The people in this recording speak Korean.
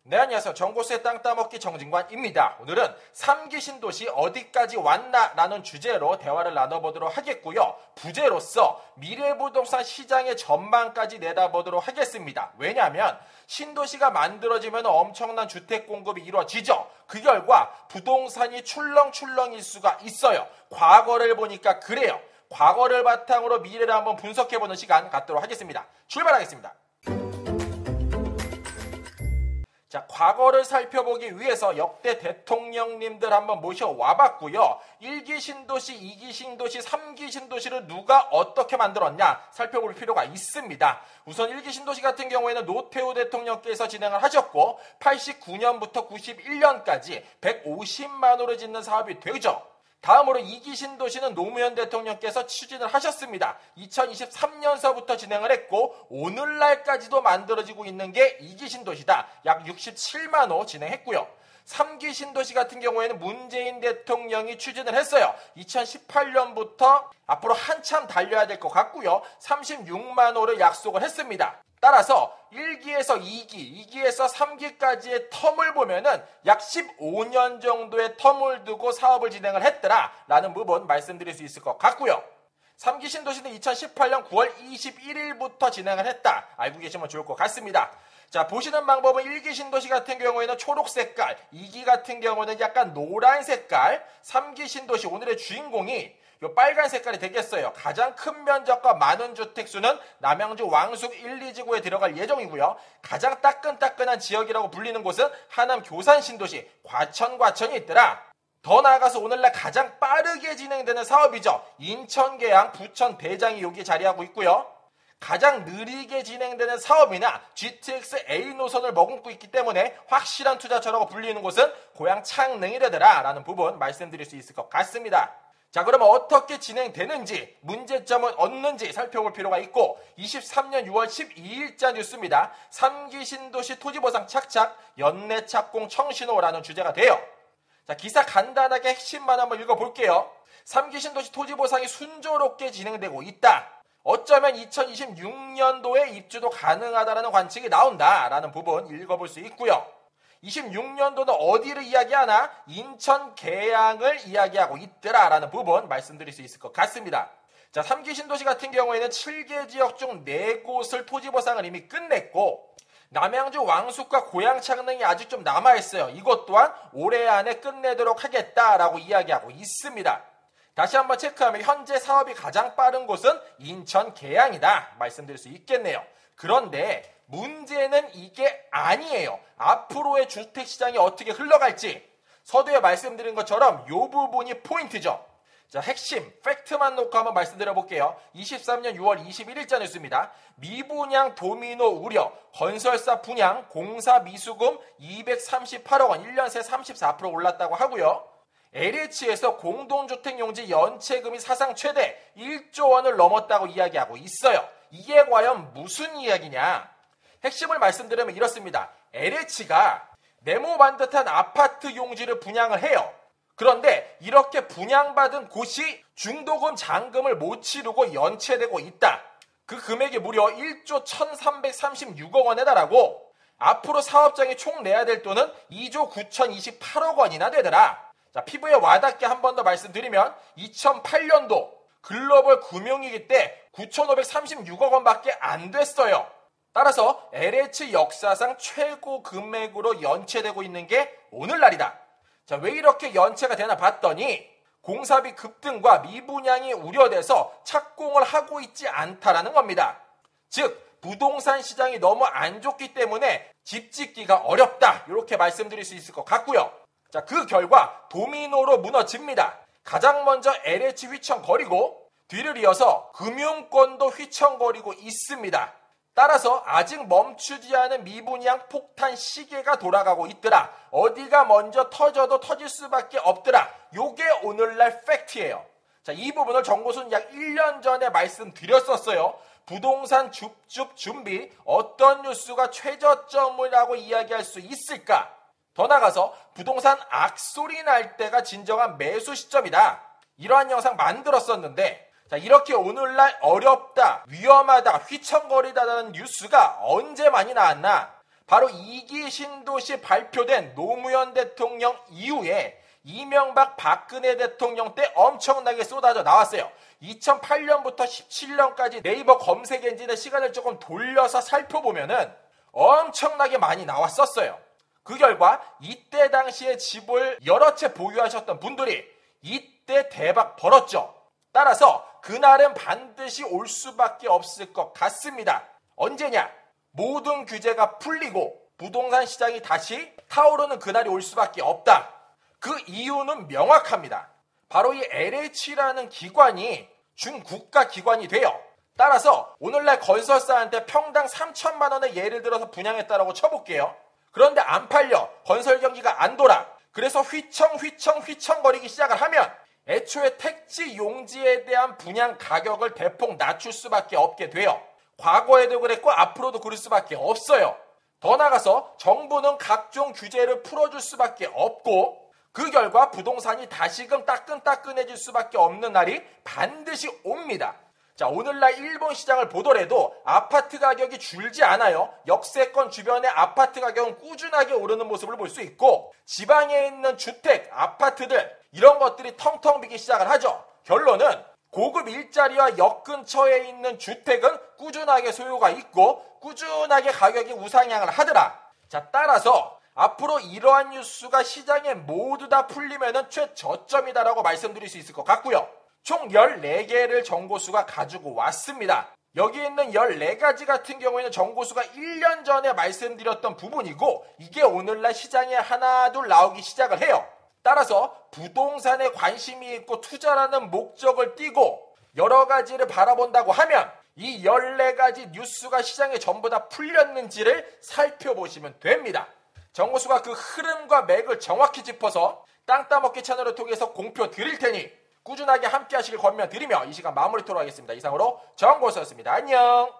네, 안녕하세요. 정보수의 땅 따먹기 정진관입니다. 오늘은 3기 신도시 어디까지 왔나 라는 주제로 대화를 나눠보도록 하겠고요. 부제로서 미래부동산 시장의 전망까지 내다보도록 하겠습니다. 왜냐하면 신도시가 만들어지면 엄청난 주택 공급이 이루어지죠. 그 결과 부동산이 출렁출렁일 수가 있어요. 과거를 보니까 그래요. 과거를 바탕으로 미래를 한번 분석해보는 시간 갖도록 하겠습니다. 출발하겠습니다. 자, 과거를 살펴보기 위해서 역대 대통령님들 한번 모셔와봤고요. 1기 신도시, 2기 신도시, 3기 신도시를 누가 어떻게 만들었냐 살펴볼 필요가 있습니다. 우선 1기 신도시 같은 경우에는 노태우 대통령께서 진행을 하셨고 89년부터 91년까지 150만 호를 짓는 사업이 되죠. 다음으로 2기 신도시는 노무현 대통령께서 추진을 하셨습니다. 2023년서부터 진행을 했고 오늘날까지도 만들어지고 있는 게 2기 신도시다. 약 67만 호 진행했고요. 3기 신도시 같은 경우에는 문재인 대통령이 추진을 했어요. 2018년부터 앞으로 한참 달려야 될 것 같고요. 36만 호를 약속을 했습니다. 따라서 1기에서 2기, 2기에서 3기까지의 텀을 보면은 약 15년 정도의 텀을 두고 사업을 진행을 했더라라는 부분 말씀드릴 수 있을 것 같고요. 3기 신도시는 2018년 9월 21일부터 진행을 했다. 알고 계시면 좋을 것 같습니다. 자, 보시는 방법은 1기 신도시 같은 경우에는 초록 색깔, 2기 같은 경우는 약간 노란 색깔, 3기 신도시 오늘의 주인공이 요 빨간 색깔이 되겠어요. 가장 큰 면적과 많은 주택수는 남양주 왕숙 1, 2지구에 들어갈 예정이고요. 가장 따끈따끈한 지역이라고 불리는 곳은 하남 교산 신도시, 과천이 있더라. 더 나아가서 오늘날 가장 빠르게 진행되는 사업이죠. 인천 계양, 부천 대장이 여기 자리하고 있고요. 가장 느리게 진행되는 사업이나 GTX A 노선을 머금고 있기 때문에 확실한 투자처라고 불리는 곳은 고양 창릉이라더라 라는 부분 말씀드릴 수 있을 것 같습니다. 자, 그러면 어떻게 진행되는지, 문제점은 없는지 살펴볼 필요가 있고 23년 6월 12일자 뉴스입니다. 3기 신도시 토지보상 착착, 연내 착공 청신호라는 주제가 돼요. 자, 기사 간단하게 핵심만 한번 읽어볼게요. 3기 신도시 토지보상이 순조롭게 진행되고 있다. 어쩌면 2026년도에 입주도 가능하다라는 관측이 나온다라는 부분 읽어볼 수 있고요. 26년도는 어디를 이야기하나? 인천 계양을 이야기하고 있더라라는 부분 말씀드릴 수 있을 것 같습니다. 자, 3기 신도시 같은 경우에는 7개 지역 중 4곳을 토지보상을 이미 끝냈고 남양주 왕숙과 고양 창릉이 아직 좀 남아있어요. 이것 또한 올해 안에 끝내도록 하겠다라고 이야기하고 있습니다. 다시 한번 체크하면 현재 사업이 가장 빠른 곳은 인천 계양이다 말씀드릴 수 있겠네요. 그런데 문제는 이게 아니에요. 앞으로의 주택시장이 어떻게 흘러갈지 서두에 말씀드린 것처럼 이 부분이 포인트죠. 자, 핵심 팩트만 놓고 한번 말씀드려볼게요. 23년 6월 21일자 뉴스입니다. 미분양 도미노 우려, 건설사 분양, 공사 미수금 238억 원, 1년 새 34% 올랐다고 하고요. LH에서 공동주택용지 연체금이 사상 최대 1조 원을 넘었다고 이야기하고 있어요. 이게 과연 무슨 이야기냐? 핵심을 말씀드리면 이렇습니다. LH가 네모반 듯한 아파트 용지를 분양을 해요. 그런데 이렇게 분양받은 곳이 중도금 잔금을 못 치르고 연체되고 있다. 그 금액이 무려 1조 1336억 원에 달하고 앞으로 사업장이 총 내야 될 돈은 2조 9028억 원이나 되더라. 자, 피부에 와닿게 한 번 더 말씀드리면 2008년도 글로벌 금융위기 때 9,536억 원밖에 안 됐어요. 따라서 LH 역사상 최고 금액으로 연체되고 있는 게 오늘날이다. 자, 왜 이렇게 연체가 되나 봤더니 공사비 급등과 미분양이 우려돼서 착공을 하고 있지 않다라는 겁니다. 즉 부동산 시장이 너무 안 좋기 때문에 집 짓기가 어렵다. 이렇게 말씀드릴 수 있을 것 같고요. 자, 그 결과 도미노로 무너집니다. 가장 먼저 LH 휘청거리고 뒤를 이어서 금융권도 휘청거리고 있습니다. 따라서 아직 멈추지 않은 미분양 폭탄 시계가 돌아가고 있더라. 어디가 먼저 터져도 터질 수밖에 없더라. 요게 오늘날 팩트예요. 자, 이 부분을 정보수는 약 1년 전에 말씀드렸었어요. 부동산 줍줍 준비, 어떤 뉴스가 최저점이라고 이야기할 수 있을까? 더 나아가서 부동산 악소리 날 때가 진정한 매수 시점이다. 이러한 영상 만들었었는데 자, 이렇게 오늘날 어렵다, 위험하다, 휘청거리다라는 뉴스가 언제 많이 나왔나? 바로 2기 신도시 발표된 노무현 대통령 이후에 이명박 박근혜 대통령 때 엄청나게 쏟아져 나왔어요. 2008년부터 17년까지 네이버 검색 엔진의 시간을 조금 돌려서 살펴보면은 엄청나게 많이 나왔었어요. 그 결과 이때 당시에 집을 여러 채 보유하셨던 분들이 이때 대박 벌었죠. 따라서 그날은 반드시 올 수밖에 없을 것 같습니다. 언제냐? 모든 규제가 풀리고 부동산 시장이 다시 타오르는 그날이 올 수밖에 없다. 그 이유는 명확합니다. 바로 이 LH라는 기관이 준국가 기관이 돼요. 따라서 오늘날 건설사한테 평당 3천만 원을 예를 들어서 분양했다라고 쳐볼게요. 그런데 안 팔려. 건설 경기가 안 돌아. 그래서 휘청거리기 시작을 하면 애초에 택지 용지에 대한 분양 가격을 대폭 낮출 수밖에 없게 돼요. 과거에도 그랬고 앞으로도 그럴 수밖에 없어요. 더 나아가서 정부는 각종 규제를 풀어줄 수밖에 없고 그 결과 부동산이 다시금 따끈따끈해질 수밖에 없는 날이 반드시 옵니다. 자, 오늘날 일본 시장을 보더라도 아파트 가격이 줄지 않아요. 역세권 주변의 아파트 가격은 꾸준하게 오르는 모습을 볼 수 있고 지방에 있는 주택, 아파트들 이런 것들이 텅텅 비기 시작을 하죠. 결론은 고급 일자리와 역 근처에 있는 주택은 꾸준하게 소요가 있고 꾸준하게 가격이 우상향을 하더라. 자, 따라서 앞으로 이러한 뉴스가 시장에 모두 다 풀리면은 최저점이다라고 말씀드릴 수 있을 것 같고요. 총 14개를 정보수가 가지고 왔습니다. 여기 있는 14가지 같은 경우에는 정보수가 1년 전에 말씀드렸던 부분이고 이게 오늘날 시장에 하나둘 나오기 시작을 해요. 따라서 부동산에 관심이 있고 투자라는 목적을 띠고 여러 가지를 바라본다고 하면 이 14가지 뉴스가 시장에 전부 다 풀렸는지를 살펴보시면 됩니다. 정보수가 그 흐름과 맥을 정확히 짚어서 땅 따먹기 채널을 통해서 공표 드릴 테니 꾸준하게 함께 하시길 권면드리며 이 시간 마무리토록 하겠습니다. 이상으로 정보수였습니다. 안녕.